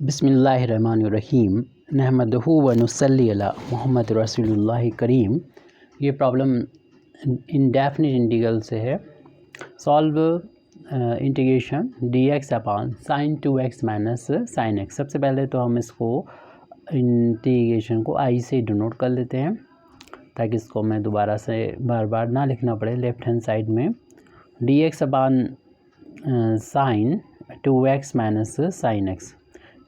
बिस्मिल्लाहिर्रहमानिर्रहीम नहमदहु व नुसल्ली अला मुहम्मद रसूलुल्लाह करीम। ये प्रॉब्लम इंडेफिनिट इंटीग्रल से है। Solve integration dx upon sin 2x minus sin x। सबसे पहले तो हम इसको इंटीग्रेशन को i से डिनोट कर लेते हैं ताकि इसको मैं दोबारा से बार बार ना लिखना पड़े। लेफ़्ट हैंड साइड में dx upon sin 2x minus sin x।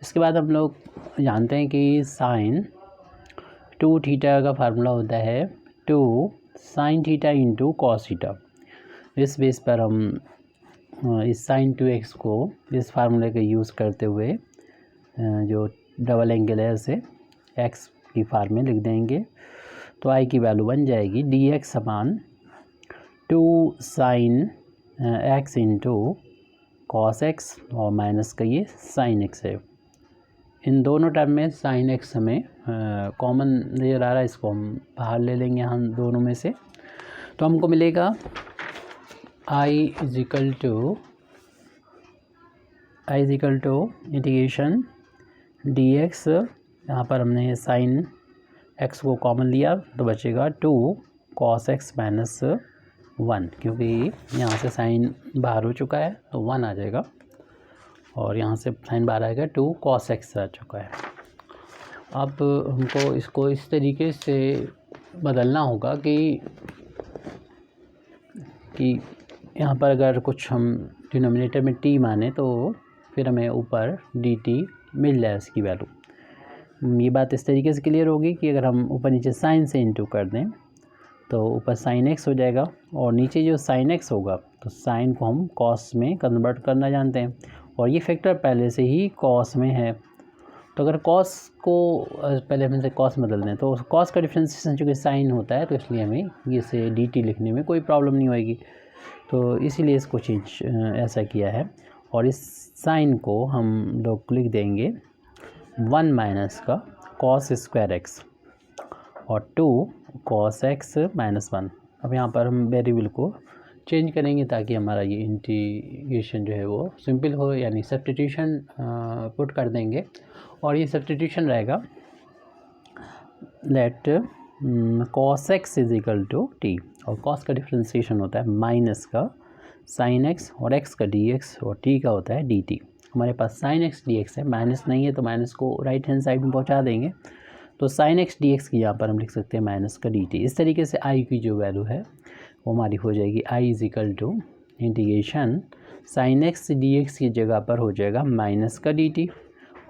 इसके बाद हम लोग जानते हैं कि साइन 2 थीटा का फार्मूला होता है 2 sin theta into cos theta. इस बेस पर हम इस sin 2x को इस फार्मूले का यूज़ करते हुए जो डबल एंगल है उसे x की फॉर्म में लिख देंगे। तो i की वैल्यू बन जाएगी dx अपान 2 sin x into cos x और माइनस का ये sin x है। इन दोनों टर्म में sin x हमें कॉमन नज़र आ रहा है, इसको हम बाहर ले लेंगे हम दोनों में से। तो हमको मिलेगा i is equal to integration dx। यहाँ पर हमने sin x को कॉमन लिया तो बचेगा 2 cos x माइनस 1, क्योंकि यहाँ से साइन बाहर हो चुका है तो 1 आ जाएगा और यहाँ से साइन बाहर आएगा 2 cos x आ चुका है। अब हमको इसको इस तरीके से बदलना होगा कि यहाँ पर अगर कुछ हम डिनोमिनेटर में t माने तो फिर हमें ऊपर dt मिल जाए इसकी वैल्यू। ये बात इस तरीके से क्लियर होगी कि अगर हम ऊपर नीचे साइन से इंटू कर दें तो ऊपर sin x हो जाएगा और नीचे जो sin x होगा तो साइन को हम cos में कन्वर्ट करना जानते हैं और ये फैक्टर पहले से ही कॉस में है। तो अगर कॉस को पहले हम इसे कॉस बदल दें तो कॉस का डिफ्रेंसिएशन चूँकि साइन होता है तो इसलिए हमें ये से dt लिखने में कोई प्रॉब्लम नहीं होएगी। तो इसीलिए इसको चेंज ऐसा किया है और इस साइन को हम लोग लिख देंगे 1 माइनस का कॉस स्क्वायर एक्स और 2 cos x माइनस 1। अब यहाँ पर हम वेरिएबल को चेंज करेंगे ताकि हमारा ये इंटीग्रेशन जो है वो सिंपल हो, यानी सब्स्टिट्यूशन पुट कर देंगे और ये सब्स्टिट्यूशन रहेगा let cos x is equal to t और cos का डिफ्रेंसिएशन होता है माइनस का sin x और x का dx और t का होता है dt। हमारे पास sin x dx है, माइनस नहीं है तो माइनस को राइट हैंड साइड में पहुँचा देंगे। तो sin x dx की यहाँ पर हम लिख सकते हैं माइनस का dt। इस तरीके से i की जो वैल्यू है वो हमारी हो जाएगी i is equal to integration sin x dx की जगह पर हो जाएगा माइनस का dt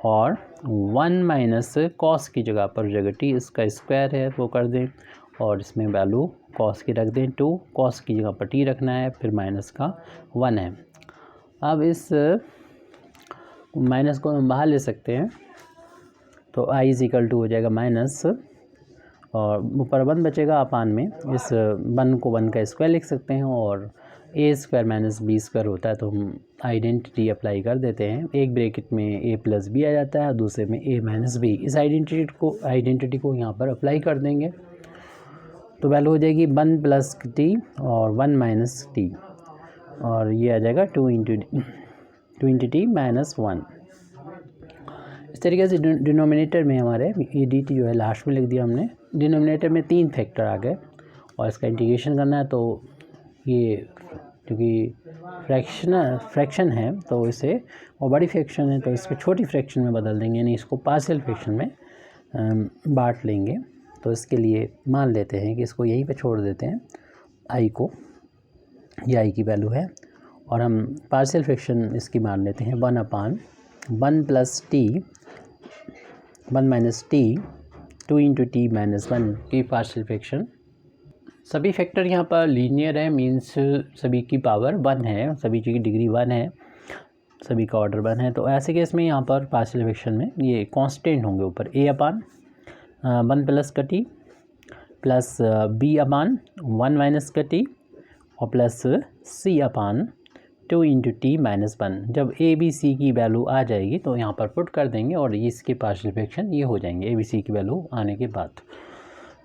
और 1 माइनस कॉस की जगह पर हो जाएगा t, इसका स्क्वायर है वो कर दें और इसमें वैल्यू कॉस की रख दें 2, कॉस की जगह पर t रखना है, फिर माइनस का 1 है। अब इस माइनस को हम बाहर ले सकते हैं तो i इज इक्वल टू हो जाएगा माइनस और ऊपर 1 बचेगा अपान में इस 1 को 1 का स्क्वायर लिख सकते हैं और a square minus b square होता है तो हम आइडेंटिटी अप्लाई कर देते हैं। एक ब्रैकेट में a प्लस b आ जाता है, दूसरे में a माइनस b। इस आइडेंटिटी को यहाँ पर अप्लाई कर देंगे तो वैल्यू हो जाएगी 1 प्लस t और 1 माइनस t और ये आ जाएगा 2 इंटू t माइनस 1। इस तरीके से डिनोमिनेटर में हमारे ये dt जो है लास्ट में लिख दिया हमने। डिनोमिनेटर में 3 फैक्टर आ गए और इसका इंटीग्रेशन करना है तो ये क्योंकि फ्रैक्शन है तो इसे और बड़ी फ्रैक्शन है तो इसको छोटी फ्रैक्शन में बदल देंगे, यानी इसको पार्शियल फ्रैक्शन में बांट लेंगे। तो इसके लिए मान लेते हैं कि इसको यहीं पे छोड़ देते हैं i को, ये i की वैल्यू है और हम पार्शियल फ्रैक्शन इसकी मान लेते हैं 1 अपान 1 plus t 1 minus t 2 into T minus 1 की पार्शियल फ्रैक्शन। सभी फैक्टर यहाँ पर लीनियर है, मींस सभी की पावर 1 है, सभी की डिग्री 1 है, सभी का ऑर्डर 1 है। तो ऐसे केस में यहाँ पर पार्शियल फ्रैक्शन में ये कांस्टेंट होंगे ऊपर a अपान 1 प्लस का t प्लस b अपान 1 माइनस का t और प्लस c अपान 2 इंटू टी माइनस 1। जब a b c की वैल्यू आ जाएगी तो यहाँ पर पुट कर देंगे और इसके पार्शियल फ्रैक्शन ये हो जाएंगे a b c की वैल्यू आने के बाद।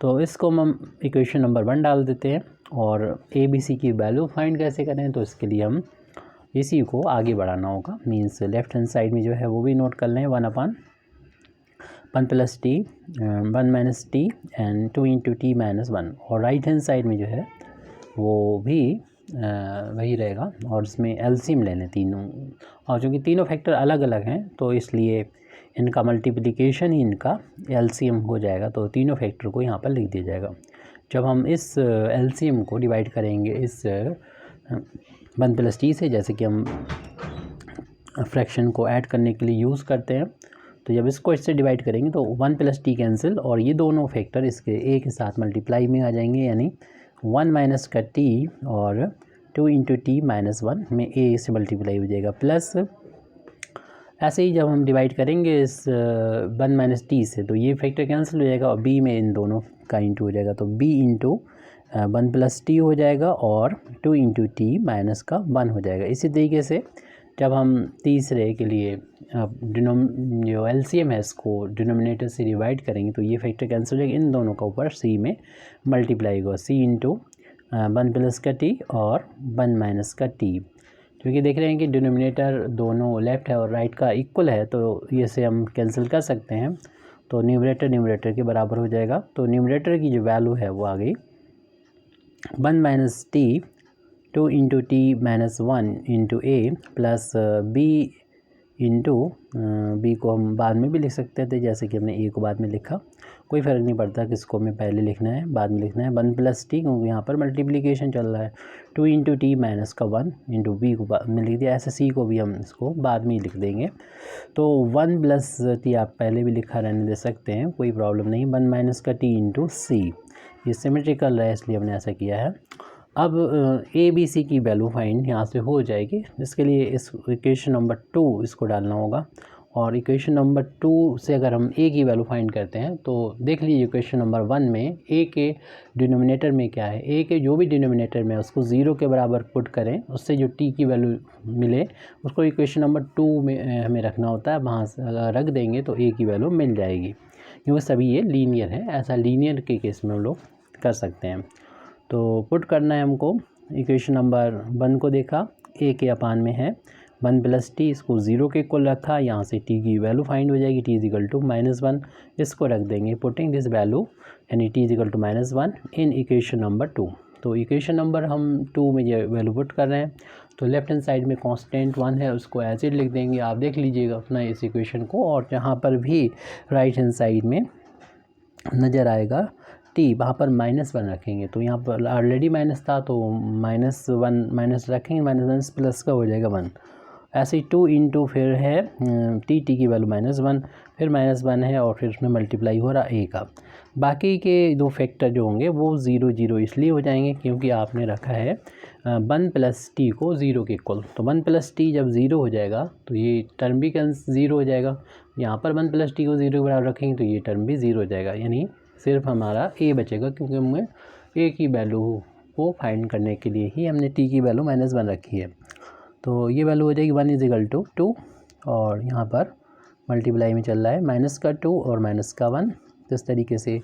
तो इसको हम इक्वेशन नंबर 1 डाल देते हैं और a b c की वैल्यू फाइंड कैसे करें तो इसके लिए हम इसी को आगे बढ़ाना होगा। मीन्स लेफ्ट हैंड साइड में जो है वो भी नोट कर लें, 1 plus T 1 minus T and 2 into T minus 1। और राइट हैंड साइड में जो है वो भी वही रहेगा और इसमें एलसीएम ले लें तीनों। और चूँकि तीनों फैक्टर अलग अलग हैं तो इसलिए इनका मल्टीप्लिकेशन ही इनका एलसीएम हो जाएगा। तो तीनों फैक्टर को यहाँ पर लिख दिया जाएगा। जब हम इस एलसीएम को डिवाइड करेंगे इस 1 प्लस टी से, जैसे कि हम फ्रैक्शन को ऐड करने के लिए यूज़ करते हैं, तो जब इसको इससे डिवाइड करेंगे तो 1 प्लस टी कैंसिल और ये दोनों फैक्टर इसके ए के साथ मल्टीप्लाई में आ जाएंगे, यानी 1 माइनस का टी और 2 इंटू टी माइनस 1 में ए से मल्टीप्लाई हो जाएगा। प्लस ऐसे ही जब हम डिवाइड करेंगे इस 1 माइनस टी से तो ये फैक्टर कैंसिल हो जाएगा और बी में इन दोनों का इंटू हो जाएगा, तो बी इंटू 1 प्लस टी हो जाएगा और 2 इंटू टी माइनस का 1 हो जाएगा। इसी तरीके से जब हम तीसरे के लिए जो एलसीएम है इसको डिनोमिनेटर से डिवाइड करेंगे तो ये फैक्टर कैंसिल हो जाएगा, इन दोनों का ऊपर सी में मल्टीप्लाई होगा, सी इंटू 1 प्लस का टी और 1 माइनस का टी। क्योंकि देख रहे हैं कि डिनोमिनेटर दोनों लेफ़्ट है और राइट का इक्वल है तो ये से हम कैंसिल कर सकते हैं, तो न्यूमरेटर के बराबर हो जाएगा। तो न्यूमरेटर की जो वैल्यू है वो आ गई 1 minus T 2 into T minus 1 into A plus B into B को हम बाद में भी लिख सकते थे, जैसे कि हमने ए को बाद में लिखा, कोई फ़र्क नहीं पड़ता किसको हमें पहले लिखना है बाद में लिखना है। 1 प्लस टी क्योंकि यहाँ पर मल्टीप्लिकेशन चल रहा है, 2 इंटू टी माइनस का 1 इंटू बी को बाद में लिख दिया, ऐसे सी को भी हम इसको बाद में ही लिख देंगे। तो 1 प्लस टी आप पहले भी लिखा रहने दे सकते हैं, कोई प्रॉब्लम नहीं। 1 माइनस का टी इंटू सी, ये सिमेट्रिकल है इसलिए हमने ऐसा किया है। अब ए बी सी की वैल्यू फाइंड यहाँ से हो जाएगी। इसके लिए इस इक्वेशन नंबर 2 इसको डालना होगा और इक्वेशन नंबर 2 से अगर हम ए की वैल्यू फाइंड करते हैं तो देख लीजिए इक्वेशन नंबर 1 में ए के डिनोमिनेटर में क्या है, ए के जो भी डिनोमिनेटर में उसको 0 के बराबर पुट करें, उससे जो टी की वैल्यू मिले उसको इक्वेशन नंबर 2 में हमें रखना होता है। वहाँ से अगर रख देंगे तो ए की वैल्यू मिल जाएगी, क्योंकि सभी ये लीनियर है। ऐसा लीनियर के केस में हम लोग कर सकते हैं। तो पुट करना है हमको, इक्वेशन नंबर 1 को देखा, ए के अपान में है 1 प्लस टी, इसको 0 के इक्वल रखा, यहाँ से टी की वैल्यू फाइंड हो जाएगी, टी इज इक्वल टू -1, इसको रख देंगे पुटिंग दिस वैल्यू यानी T is equal to -1 in equation number 2। तो इक्वेशन नंबर हम 2 में ये वैल्यू पुट कर रहे हैं, तो लेफ्ट हैंड साइड में कांस्टेंट 1 है उसको एज इट लिख देंगे। आप देख लीजिएगा अपना इस इक्वेशन को, और जहाँ पर भी राइट हैंड साइड में नज़र आएगा टी वहाँ पर -1 रखेंगे। तो यहाँ पर ऑलरेडी माइनस था तो -1 माइनस रखेंगे, -1 प्लस का हो जाएगा 1। ऐसे ही 2 इंटू फिर है टी की वैल्यू -1 फिर -1 है और फिर उसमें मल्टीप्लाई हो रहा ए का। बाकी के दो फैक्टर जो होंगे वो 0 0 इसलिए हो जाएंगे क्योंकि आपने रखा है 1 प्लस टी को 0 के इक्वल। तो 1 प्लस टी जब 0 हो जाएगा तो ये टर्म भी 0 हो जाएगा। यहाँ पर 1 प्लस टी को 0 के बराबर रखेंगे तो ये टर्म भी 0 हो जाएगा, यानी सिर्फ हमारा ए बचेगा, क्योंकि हमें ए की वैल्यू को फाइंड करने के लिए ही हमने टी की वैल्यू -1 रखी है। तो ये वैल्यू हो जाएगी 1 इज इक्वल टू 2 और यहाँ पर मल्टीप्लाई में चल रहा है -2 और -1। तो इस तरीके से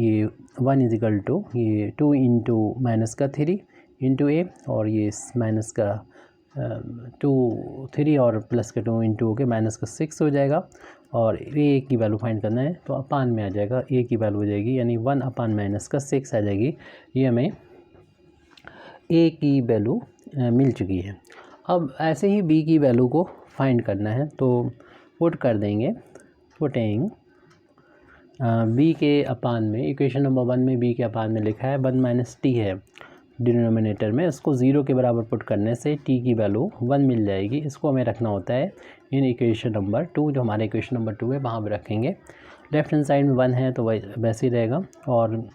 ये 1 इज इक्वल टू ये 2 इंटू -3 इंटू ए और ये -3 और +2 इंटू हो के -6 हो जाएगा। और ए की वैल्यू फाइंड करना है तो अपान में आ जाएगा, ए की वैल्यू हो जाएगी यानी 1 अपान -6 आ जाएगी। ये हमें ए की वैल्यू मिल चुकी है। अब ऐसे ही बी की वैल्यू को फाइंड करना है तो पुट कर देंगे, पुटिंग बी के अपान में, इक्वेशन नंबर 1 में बी के अपान में लिखा है 1 माइनस टी है डिनोमिनेटर में, इसको 0 के बराबर पुट करने से टी की वैल्यू 1 मिल जाएगी। इसको हमें रखना होता है इन इक्वेशन नंबर 2, जो हमारे इक्वेशन नंबर 2 है वहाँ पर रखेंगे। लेफ्ट हैंड साइड में 1 है तो वैसे ही रहेगा, और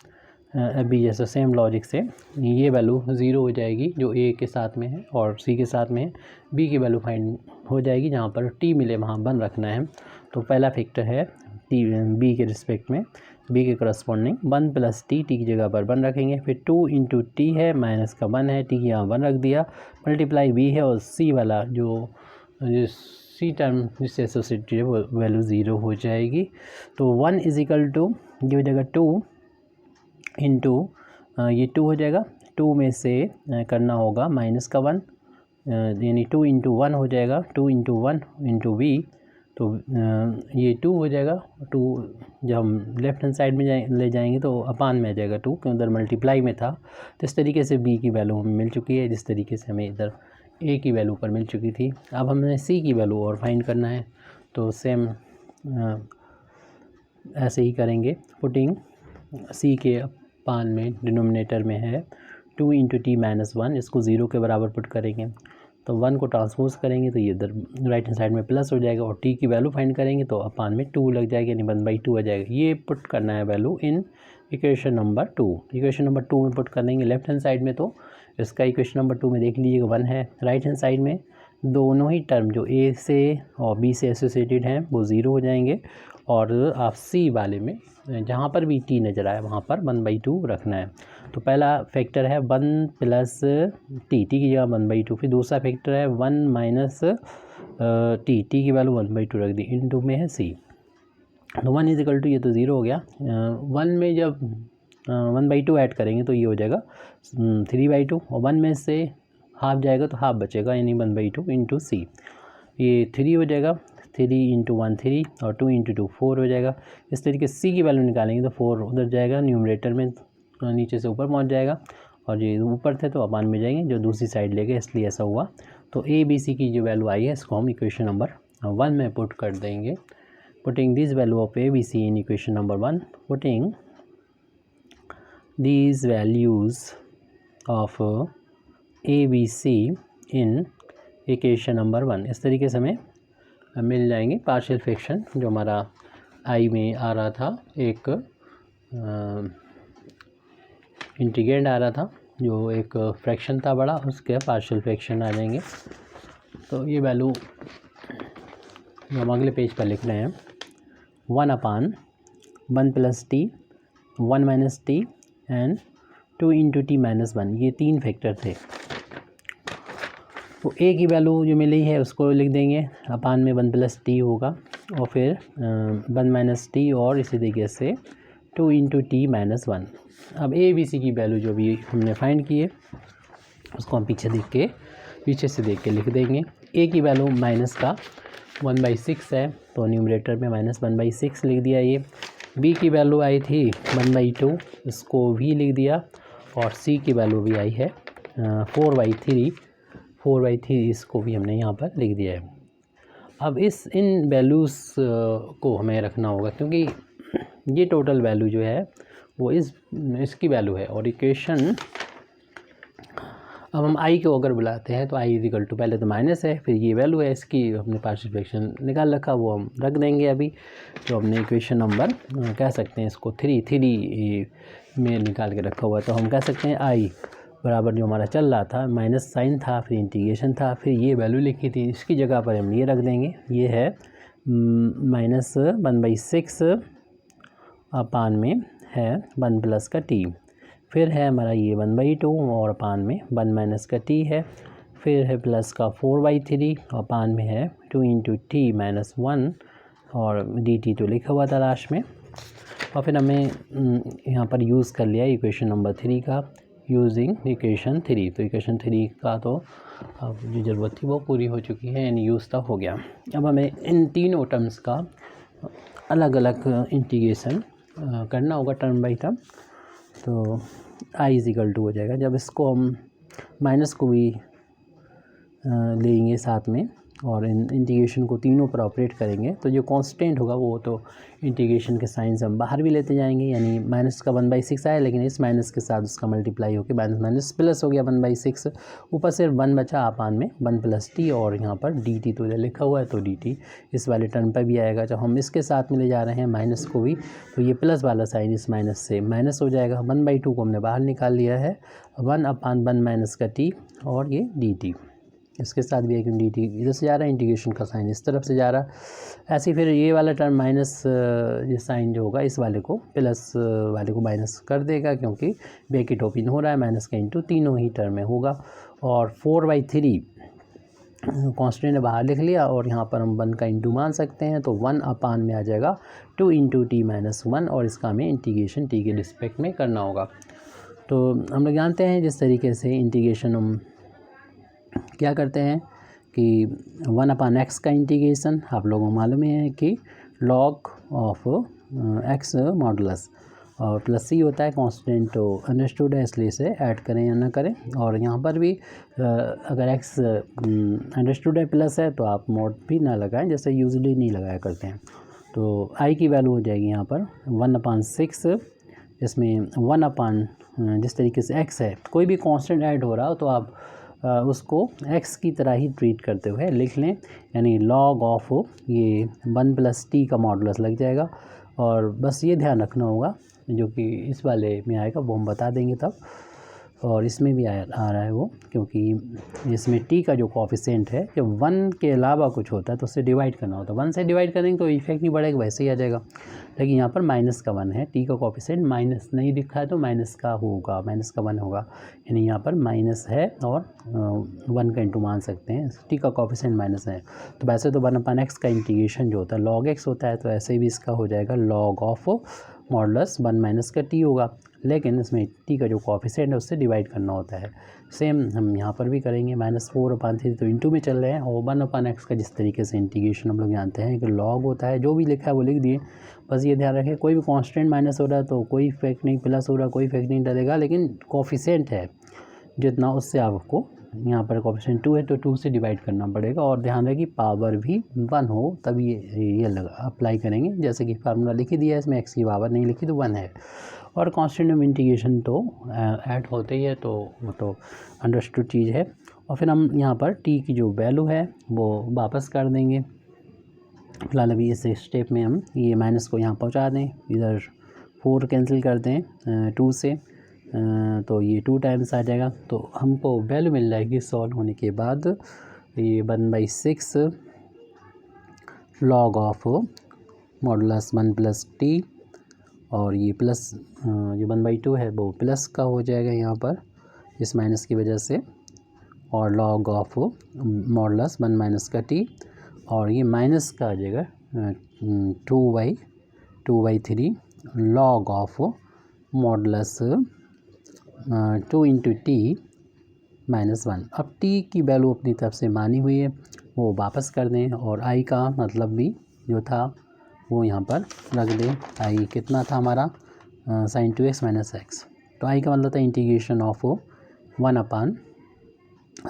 अभी जैसे सेम लॉजिक से ये वैल्यू 0 हो जाएगी जो ए के साथ में है और सी के साथ में है। बी की वैल्यू फाइंड हो जाएगी, जहाँ पर टी मिले वहाँ 1 रखना है। तो पहला फैक्टर है टी बी के रिस्पेक्ट में, बी के करस्पॉन्डिंग 1 प्लस टी की जगह पर 1 रखेंगे, फिर 2 इंटू टी है -1 है, टी यहाँ 1 रख दिया, मल्टीप्लाई बी है और सी वाला जो सी टर्म जिससे एसोसिएटेड है वो वैल्यू 0 हो जाएगी। तो 1 इज इक्वल टू ये हो जाएगा 2 इंटू ये 2 हो जाएगा, 2 में से करना होगा -1 यानी 2 इंटू 1 हो जाएगा, 2 इंटू 1 इंटू वी, तो ये 2 हो जाएगा। 2 जब हम लेफ्ट हैंड साइड में ले जाएंगे तो अपान में आ जाएगा 2, क्योंकि उधर मल्टीप्लाई में था। तो इस तरीके से बी की वैल्यू हमें मिल चुकी है, जिस तरीके से हमें इधर ए की वैल्यू पर मिल चुकी थी। अब हमें सी की वैल्यू और फाइंड करना है, तो सेम ऐसे ही करेंगे। पुटिंग सी के अपान में डिनोमिनेटर में है 2 इंटू टी माइनस 1, इसको 0 के बराबर पुट करेंगे तो 1 को ट्रांसपोज करेंगे तो ये इधर राइट हैंड साइड में प्लस हो जाएगा, और टी की वैल्यू फाइंड करेंगे तो अपान में 2 लग जाएगा, यानी 1/2 आ जाएगा। ये पुट करना है value in equation number 2। Equation number 2 में पुट कर देंगे लेफ्ट हैंड साइड में, तो इसका इक्वेशन नंबर 2 में देख लीजिएगा 1 है। राइट हैंड साइड में दोनों ही टर्म जो ए से और बी से एसोसिएटेड हैं वो 0 हो जाएंगे, और आप सी वाले में जहाँ पर भी टी नज़र आए वहाँ पर 1/2 रखना है। तो पहला फैक्टर है 1 प्लस टी की जगह 1/2, फिर दूसरा फैक्टर है 1 माइनस टी की वैल्यू 1/2 रख दी, इनटू में है सी। तो 1 इज इक्वल टू, ये तो 0 हो गया। 1 में जब 1/2 ऐड करेंगे तो ये हो जाएगा 3/2, और 1 में से हाफ जाएगा तो हाफ बचेगा, यानी 1/2 इंटू सी। ये 3 हो जाएगा, 3 इंटू 1 3, और 2 इंटू 2 4 हो जाएगा। इस तरीके से सी की वैल्यू निकालेंगे तो 4 उधर जाएगा न्यूमरेटर में, नीचे से ऊपर पहुंच जाएगा, और ये ऊपर थे तो अपान में जाएंगे, जो दूसरी साइड ले गए इसलिए ऐसा हुआ। तो ए बी सी की जो वैल्यू आई है इसको हम इक्वेशन नंबर 1 में पुट कर देंगे। Putting this value of A B C in equation number 1, putting these values of A B C in equation number 1, इस तरीके से हमें मिल जाएंगे। पार्शियल फ्रैक्शन जो हमारा आई में आ रहा था, एक इंटीग्रेंड आ रहा था, जो एक फ्रैक्शन था बड़ा, उसके पार्शियल फ्रैक्शन आ जाएंगे। तो ये वैल्यू जो हम अगले पेज पर लिख रहे हैं 1/1 plus T, 1 minus T and 2 into T minus 1, ये 3 फैक्टर थे। तो ए की वैल्यू जो मिली है उसको लिख देंगे, अपान में 1 प्लस टी होगा, और फिर 1 माइनस टी, और इसी तरीके से 2 इंटू टी माइनस 1। अब ए बी सी की वैल्यू जो भी हमने फाइंड की है उसको हम पीछे से देख के लिख देंगे। ए की वैल्यू माइनस का 1/6 है, तो न्यूमरेटर में -1/6 लिख दिया। ये बी की वैल्यू आई थी 1/2, इसको भी लिख दिया, और सी की वैल्यू भी आई है 4/3, इसको भी हमने यहाँ पर लिख दिया है। अब इन वैल्यूज़ को हमें रखना होगा, क्योंकि ये टोटल वैल्यू जो है वो इसकी वैल्यू है, और इक्वेशन अब हम आई को अगर बुलाते हैं तो आई इज इक्वल टू, पहले तो माइनस है, फिर ये वैल्यू है इसकी, हमने पार्शियल फ्रैक्शन निकाल रखा, वो हम रख देंगे अभी। तो हमने इक्वेशन नंबर कह सकते हैं इसको 3 में निकाल के रखा हुआ है, तो हम कह सकते हैं आई बराबर जो हमारा चल रहा था, माइनस साइन था, फिर इंटीग्रेशन था, फिर ये वैल्यू लिखी थी, इसकी जगह पर हम ये रख देंगे। ये है -1/6 अपान में है 1 प्लस का टी, फिर है हमारा ये 1/2, और अपान में 1 माइनस का टी है, फिर है प्लस का 4/3, अपान में है 2 इंटू टी माइनस 1, और डी टी तो लिखा हुआ था लास्ट में। और फिर हमें यहाँ पर यूज़ कर लिया इक्वेशन नंबर 3 का, यूजिंग इक्वेशन 3। तो इक्वेशन 3 का तो अब जो ज़रूरत थी वो पूरी हो चुकी है, यानी यूज़ तो हो गया। अब हमें इन तीनों टर्म्स का अलग अलग इंटीग्रेशन करना होगा टर्म बाई टर्म। तो आई इज इक्वल टू हो जाएगा, जब इसको हम माइनस को भी लेंगे साथ में और इंटीग्रेशन को तीनों पर ऑपरेट करेंगे, तो जो कांस्टेंट होगा वो तो इंटीग्रेशन के साइंस हम बाहर भी लेते जाएंगे, यानी माइनस का 1/6 आया, लेकिन इस माइनस के साथ उसका मल्टीप्लाई होकर माइनस प्लस हो गया 1/6, ऊपर से 1 बचा अपान में 1 प्लस टी, और यहाँ पर डी टी तो लिखा हुआ है, तो डी टी इस वाले टर्म पर भी आएगा। जब हम इसके साथ में ले जा रहे हैं माइनस को भी, तो ये प्लस वाला साइन इस माइनस से माइनस हो जाएगा। 1/2 को हमने बाहर निकाल लिया है, 1 अपान 1 माइनस का टी, और ये डी टी इसके साथ भी है, क्योंकि डी टी इधर से जा रहा है, इंटीग्रेशन का साइन इस तरफ से जा रहा है। ऐसे फिर ये वाला टर्म माइनस, ये साइन जो होगा इस वाले को प्लस वाले को माइनस कर देगा, क्योंकि ब्रैकेट ओपन हो रहा है, माइनस का इंटू तीनों ही टर्म में होगा। और 4/3 कॉन्स्टेंट बाहर लिख लिया, और यहाँ पर हम 1 का इंटू मान सकते हैं, तो 1 अपान में आ जाएगा 2 इंटू टी माइनस 1, और इसका हमें इंटीग्रेशन टी के रिस्पेक्ट में करना होगा। तो हम लोग जानते हैं जिस तरीके से इंटीग्रेशन हम क्या करते हैं कि 1/x का इंटीग्रेशन आप लोगों को मालूम ही है कि log ऑफ x मॉडुलस और प्लस सी होता है कांस्टेंट, तो अंडरस्टूड है इसलिए इसे ऐड करें या ना करें। और यहाँ पर भी अगर x अंडरस्टूड है प्लस है तो आप मॉड भी ना लगाएं, जैसे यूजुअली नहीं लगाया करते हैं। तो i की वैल्यू हो जाएगी यहाँ पर 1/6, इसमें 1 जिस तरीके से x है, कोई भी कांस्टेंट ऐड हो रहा हो तो आप उसको x की तरह ही ट्रीट करते हुए लिख लें, यानी log ऑफ ये 1 + t का मॉडुलस लग जाएगा। और बस ये ध्यान रखना होगा, जो कि इस वाले में आएगा वो हम बता देंगे तब, और इसमें भी आ रहा है वो, क्योंकि इसमें t का जो कोफिशिएंट है जब 1 के अलावा कुछ होता है तो उससे डिवाइड करना होता है। 1 से डिवाइड करेंगे तो इफेक्ट नहीं बढ़ेगा, वैसे ही आ जाएगा। लेकिन यहाँ पर माइनस का 1 है, t का कोफिशिएंट माइनस नहीं दिखा है तो माइनस का होगा, माइनस का 1 होगा, यानी यहाँ पर माइनस है और 1 का इंटू मान सकते हैं, t का कोफिशिएंट माइनस है। तो वैसे तो 1/x का इंटीग्रेशन जो होता है log x होता है, तो ऐसे भी इसका हो जाएगा log ऑफ मॉडुलस 1 - का t होगा, लेकिन इसमें t का जो कोफिशिएंट है उससे डिवाइड करना होता है। सेम हम यहाँ पर भी करेंगे, -4/3 तो इंटू में चल रहे हैं, और 1/x का जिस तरीके से इंटीग्रेशन हम लोग जानते हैं कि log होता है, जो भी लिखा है वो लिख दिए। बस ये ध्यान रखें, कोई भी कांस्टेंट माइनस हो रहा है तो कोई इफेक्ट नहीं, प्लस हो रहा है कोई इफेक्ट नहीं डलेगा, लेकिन कोफिशिएंट है जितना उससे आपको, यहाँ पर कोफिशिएंट 2 है तो 2 से डिवाइड करना पड़ेगा। और ध्यान रहे कि पावर भी 1 हो तभी ये अप्लाई करेंगे, जैसे कि फार्मूला लिखी दिया है, इसमें x की पावर नहीं लिखी तो 1 है। और कांस्टेंट ऑफ इंटीग्रेशन तो ऐड होते ही है, तो वो तो अंडरस्टूड चीज़ है। और फिर हम यहाँ पर t की जो वैल्यू है वो वापस कर देंगे। फिलहाल अभी इस स्टेप में हम ये माइनस को यहाँ पहुँचा दें, इधर 4 कैंसिल कर दें 2 से, तो ये 2 टाइम्स आ जाएगा। तो हमको वैल्यू मिल जाएगी सॉल्व होने के बाद, ये 1/6 log ऑफ मॉडुलस 1 + t, और ये प्लस जो 1/2 है वो प्लस का हो जाएगा यहाँ पर इस माइनस की वजह से, और log ऑफ मॉडुलस 1 - का t, और ये माइनस का आ जाएगा 2/3 log ऑफ मॉडुलस 2 × t - 1। अब t की वैल्यू अपनी तरफ से मानी हुई है, वो वापस कर दें, और i का मतलब भी जो था वो यहाँ पर रख दें। i कितना था हमारा sin 2x - x, तो i का मतलब था integration of 1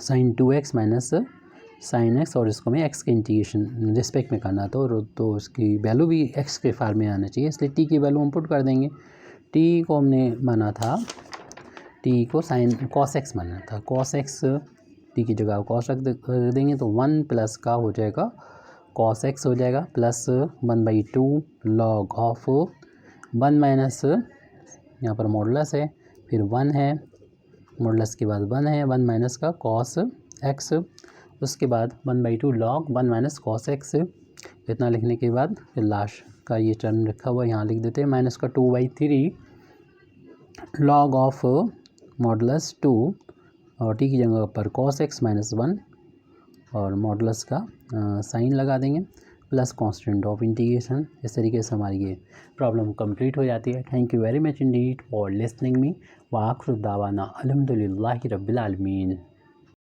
sin 2x - sin x, और इसको मैं x के इंटीग्रेशन रिस्पेक्ट में करना तो उसकी वैल्यू भी x के फार्म में आना चाहिए, इसलिए t की वैल्यू हम पुट कर देंगे। t को हमने माना था, t को sin cos x माना था, cos x t की जगह cos रख देंगे तो 1 प्लस का हो जाएगा cos x हो जाएगा, प्लस 1/2 log ऑफ 1 माइनस, यहाँ पर मॉडुलस है, फिर 1 है, मॉडुलस के बाद 1 है, 1 माइनस का cos x, उसके बाद 1/2 log 1 - cos x। इतना लिखने के बाद फिर लास्ट का ये टर्म रखा हुआ यहाँ लिख देते हैं, माइनस का 2/3 log ऑफ मॉडुलस 2, और t की जगह पर cos x - 1, और मॉडुलस का साइन लगा देंगे, प्लस कांस्टेंट ऑफ इंटीग्रेशन। इस तरीके से हमारी ये प्रॉब्लम कंप्लीट हो जाती है। Thank you very much Indeed for listening me, व आखिर दावाना अल्हम्दुलिल्लाहि रब्बिल आलमीन।